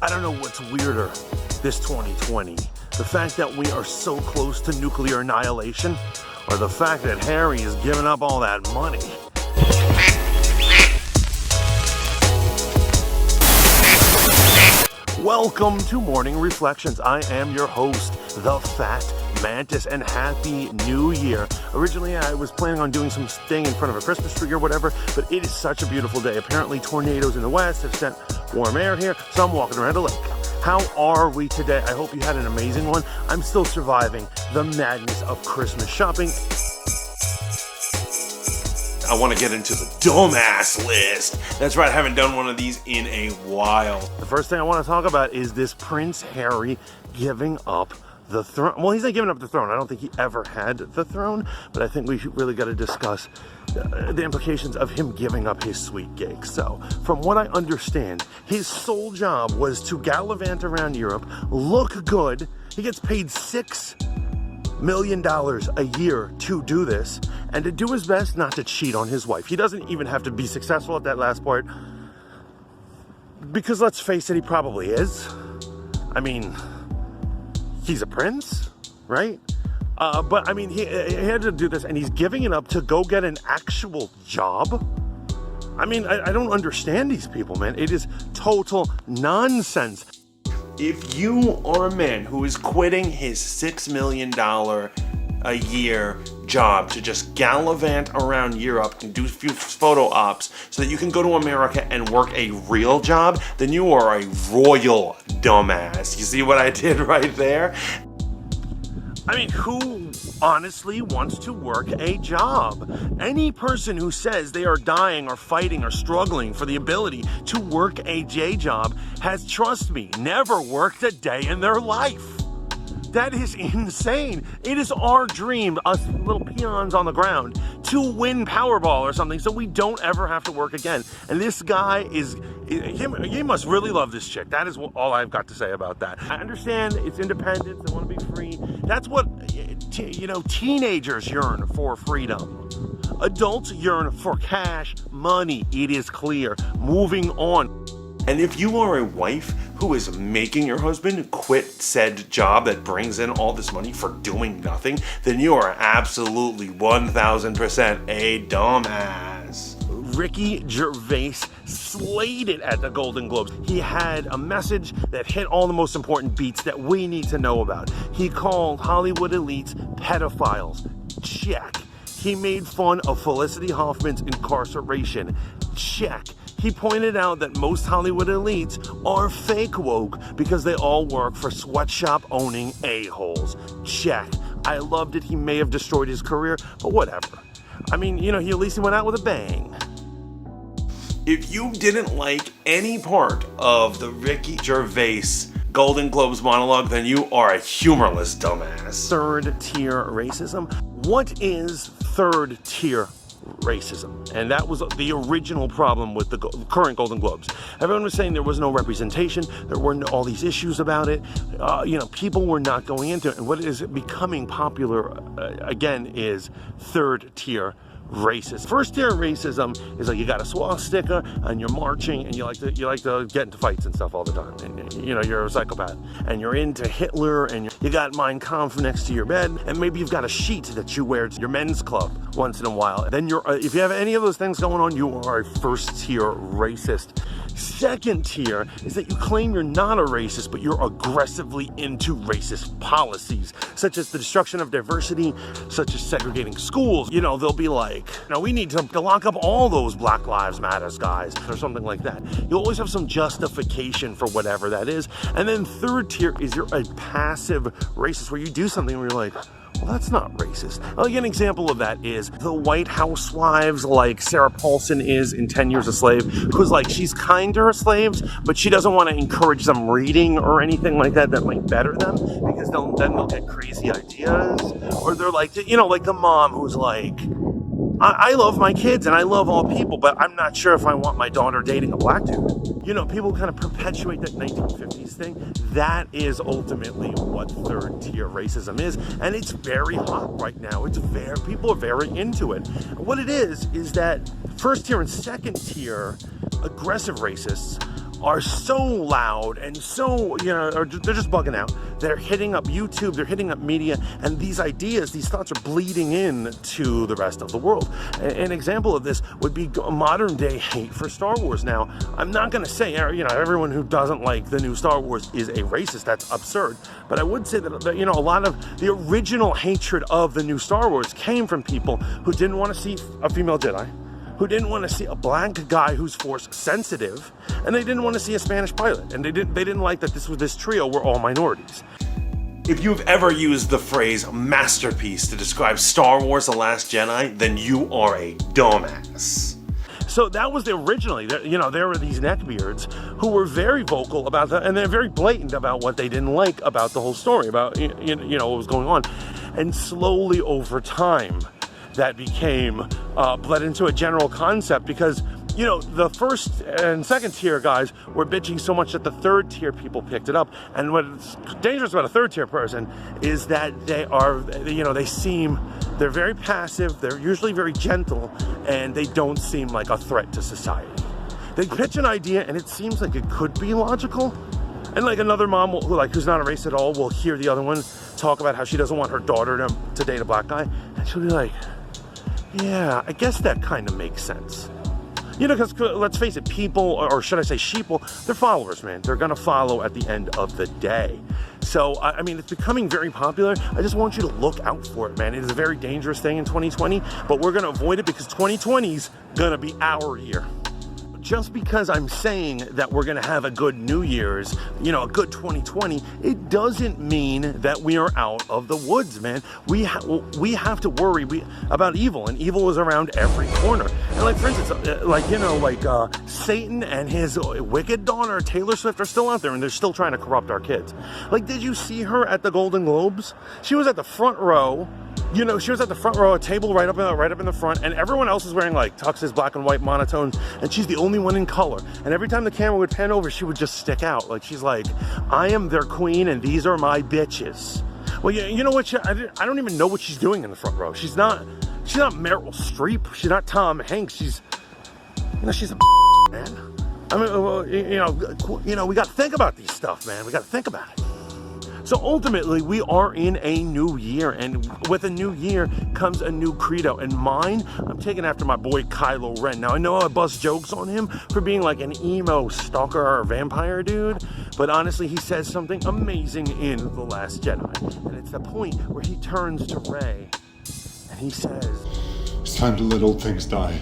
I don't know what's weirder this 2020. The fact that we are so close to nuclear annihilation, or the fact that Harry is giving up all that money. Welcome to Morning Reflections. I am your host, the Fat Mantis, and Happy New Year. Originally, I was planning on doing some staying in front of a Christmas tree or whatever, but it is such a beautiful day. Apparently, tornadoes in the west have sent warm air here, so I'm walking around a lake. How are we today? I hope you had an amazing one. I'm still surviving the madness of Christmas shopping. I want to get into the dumbass list. That's right, I haven't done one of these in a while. The first thing I want to talk about is this Prince Harry giving up the throne. Well, he's not giving up the throne. I don't think he ever had the throne, but I think we really got to discuss the implications of him giving up his sweet gig. So, from what I understand, his sole job was to gallivant around Europe, look good. He gets paid $6 million a year to do this, and to do his best not to cheat on his wife. He doesn't even have to be successful at that last part, because let's face it, he probably is. I mean, he's a prince, right? But I mean, he had to do this, and he's giving it up to go get an actual job. I mean, I don't understand these people, man. It is total nonsense. If you are a man who is quitting his $6 million a year job to just gallivant around Europe and do a few photo ops so that you can go to America and work a real job, then you are a royal dumbass. You see what I did right there? I mean, who honestly wants to work a job? Any person who says they are dying or fighting or struggling for the ability to work a day job has, trust me, never worked a day in their life. That is insane. It is our dream, us little peons on the ground, to win Powerball or something so we don't ever have to work again. And this guy he must really love this chick. That is all I've got to say about that. I understand it's independence, they want to be free. That's what, teenagers yearn for, freedom. Adults yearn for cash, money. It is clear. Moving on. And if you are a wife who is making your husband quit said job that brings in all this money for doing nothing, then you are absolutely 1000% a dumbass. Ricky Gervais slayed it at the Golden Globes. He had a message that hit all the most important beats that we need to know about. He called Hollywood elites pedophiles. Check. He made fun of Felicity Huffman's incarceration. Check. He pointed out that most Hollywood elites are fake woke because they all work for sweatshop owning a-holes. Check. I loved it. He may have destroyed his career, but whatever. I mean, he at least went out with a bang. If you didn't like any part of the Ricky Gervais Golden Globes monologue, then you are a humorless dumbass. Third-tier racism. What is third-tier racism? And that was the original problem with the current Golden Globes. Everyone was saying there was no representation, there were all these issues about it. People were not going into it. And what is becoming popular again is third-tier racist. First-tier racism is like you got a swastika and you're marching and you like to get into fights and stuff all the time, and you're a psychopath and you're into Hitler and you got Mein Kampf next to your bed, and maybe you've got a sheet that you wear to your men's club once in a while. Then if you have any of those things going on, you are a first-tier racist. Second tier is that you claim you're not a racist, but you're aggressively into racist policies, such as the destruction of diversity, such as segregating schools. They'll be like, we need to lock up all those Black Lives Matter guys, or something like that. You'll always have some justification for whatever that is. And then third tier is you're a passive racist, where you do something where you're like, well, that's not racist. Like an example of that is the White Housewives, like Sarah Paulson is in 10 Years a Slave, who's like, she's kind to her slaves, but she doesn't want to encourage them reading or anything like that might better them, because then they'll get crazy ideas. Or they're like, like the mom who's like, I love my kids and I love all people, but I'm not sure if I want my daughter dating a black dude. People kind of perpetuate that 1950s thing. That is ultimately what third tier racism is, and it's very hot right now. People are very into it. What it is that first tier and second tier aggressive racists are so loud and so, or they're just bugging out. They're hitting up YouTube, they're hitting up media, and these ideas, these thoughts are bleeding in to the rest of the world. An example of this would be modern day hate for Star Wars. Now, I'm not going to say, everyone who doesn't like the new Star Wars is a racist. That's absurd. But I would say that, a lot of the original hatred of the new Star Wars came from people who didn't want to see a female Jedi, who didn't want to see a black guy who's force sensitive, and they didn't want to see a Spanish pilot, and they didn't like that this trio were all minorities. If you've ever used the phrase masterpiece to describe Star Wars: The Last Jedi, then you are a dumbass. So that was originally, there were these neckbeards who were very vocal about that, and they're very blatant about what they didn't like about the whole story, about what was going on. And slowly over time, that became bled into a general concept, because the first and second tier guys were bitching so much that the third tier people picked it up. And what's dangerous about a third tier person is that they're very passive, they're usually very gentle, and they don't seem like a threat to society. They pitch an idea and it seems like it could be logical, and like another mom who's not a race at all will hear the other one talk about how she doesn't want her daughter to date a black guy, and she'll be like, yeah, I guess that kind of makes sense. Because let's face it, people, or should I say sheeple, they're followers, man. They're gonna follow at the end of the day. So, it's becoming very popular. I just want you to look out for it, man. It is a very dangerous thing in 2020, but we're gonna avoid it because 2020's gonna be our year. Just because I'm saying that we're gonna have a good New Year's, a good 2020, it doesn't mean that we are out of the woods, man. We have to worry about evil, and evil is around every corner. And like, for instance, Satan and his wicked daughter Taylor Swift are still out there, and they're still trying to corrupt our kids. Like, did you see her at the Golden Globes? She was at the front row. She was at the front row, a table right up in the front, and everyone else is wearing like tuxes, black and white monotones, and she's the only one in color. And every time the camera would pan over, she would just stick out. Like, she's like, I am their queen and these are my bitches. Well, you know what? I don't even know what she's doing in the front row. She's not Meryl Streep. She's not Tom Hanks. She's a man. We got to think about these stuff, man. We got to think about it. So ultimately, we are in a new year, and with a new year comes a new credo. And mine, I'm taking after my boy Kylo Ren. Now, I know I bust jokes on him for being like an emo stalker or vampire dude, but honestly, he says something amazing in The Last Jedi. And it's the point where he turns to Rey, and he says, it's time to let old things die.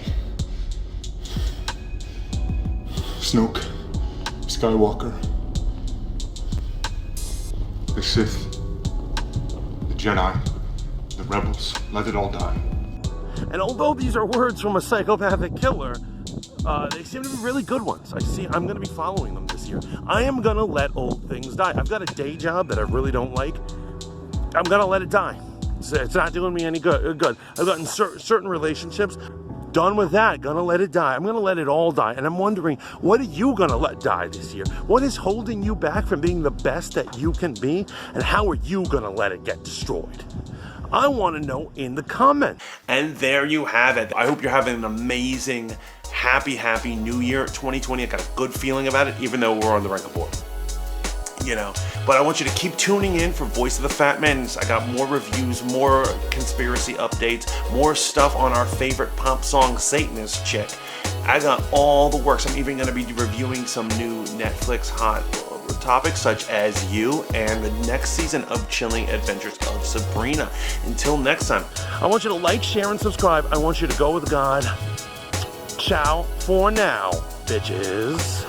Snoke, Skywalker, the Sith, the Jedi, the Rebels, let it all die. And although these are words from a psychopathic killer, they seem to be really good ones. I'm gonna be following them this year. I am gonna let old things die. I've got a day job that I really don't like. I'm gonna let it die. It's not doing me any good. I've gotten certain relationships. Done with that, gonna let it die. I'm gonna let it all die. And I'm wondering, what are you gonna let die this year? What is holding you back from being the best that you can be? And how are you gonna let it get destroyed? I wanna know in the comments. And there you have it. I hope you're having an amazing, happy new year. 2020, I got a good feeling about it, even though we're on the record board. But I want you to keep tuning in for Voice of the Fat Mantis. I got more reviews, more conspiracy updates, more stuff on our favorite pop song Satanist chick. I got all the works. I'm even going to be reviewing some new Netflix hot topics such as You and the next season of Chilling Adventures of Sabrina. Until next time, I want you to like, share, and subscribe. I want you to go with God. Ciao for now, bitches.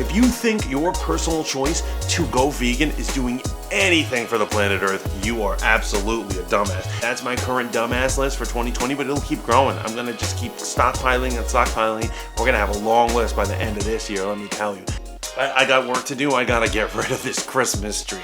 If you think your personal choice to go vegan is doing anything for the planet Earth, you are absolutely a dumbass. That's my current dumbass list for 2020, but it'll keep growing. I'm gonna just keep stockpiling. We're gonna have a long list by the end of this year, let me tell you. I got work to do. I gotta get rid of this Christmas tree.